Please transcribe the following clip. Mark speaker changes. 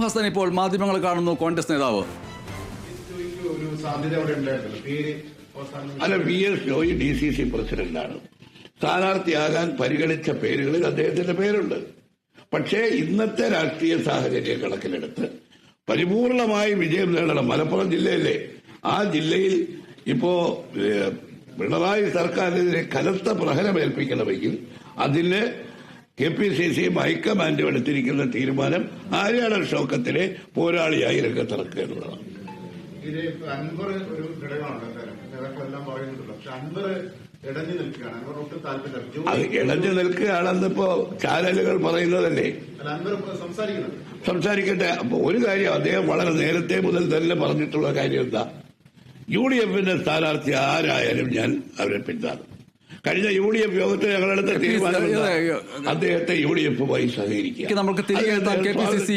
Speaker 1: ഹസൻ ഇപ്പോൾ മാധ്യമങ്ങൾ കാണുന്നു കോൺഗ്രസ് നേതാവ്.
Speaker 2: അല്ല, VS ജോയി DCC പ്രസിഡന്റാണ്. സ്ഥാനാർത്ഥിയാകാൻ പരിഗണിച്ച പേരുകളിൽ അദ്ദേഹത്തിന്റെ പേരുണ്ട്. പക്ഷേ ഇന്നത്തെ രാഷ്ട്രീയ സാഹചര്യം കണക്കിലെടുത്ത് പരിപൂർണമായി വിജയം നേടണം. മലപ്പുറം ജില്ലയിലെ ആ ജില്ലയിൽ ഇപ്പോ പിണറായി സർക്കാരിനെതിരെ കനത്ത പ്രഹരമേൽപ്പിക്കണമെങ്കിൽ അതിന് KPCC ഹൈക്കമാൻഡും എടുത്തിരിക്കുന്ന തീരുമാനം ആര്യാടൻ ഷൗക്കത്തിനെ പോരാളിയായി രംഗത്തിറക്കുക എന്നുള്ളതാണ്.
Speaker 3: അൻവർ ഒരു ഘടകമാണ്, നേതാക്കളെല്ലാം പറയുന്നുണ്ടല്ലോ. പക്ഷെ അൻവർ ഇടഞ്ഞു നിൽക്കുകയാണ്. അൻവർ ഒട്ടും താല്പര്യം.
Speaker 2: അത് ഇടഞ്ഞു നിൽക്കുകയാണെന്നിപ്പോ ചാനലുകൾ പറയുന്നതല്ലേ.
Speaker 3: അൻവർ സംസാരിക്കുന്നുണ്ട്.
Speaker 2: സംസാരിക്കട്ടെ. അപ്പൊ ഒരു കാര്യം അദ്ദേഹം വളരെ നേരത്തെ മുതൽ തന്നെ പറഞ്ഞിട്ടുള്ള കാര്യം എന്താ, UDFന്റെ സ്ഥാനാർത്ഥി ആരായാലും ഞാൻ അവരെ പിന്താങ്ങും. കഴിഞ്ഞ UDF യോഗത്തിൽ ഞങ്ങളെടുത്ത തീരുമാനം അദ്ദേഹത്തെ UDFുമായി സഹകരിക്കുക.
Speaker 1: നമുക്ക് തിരികെ KPCC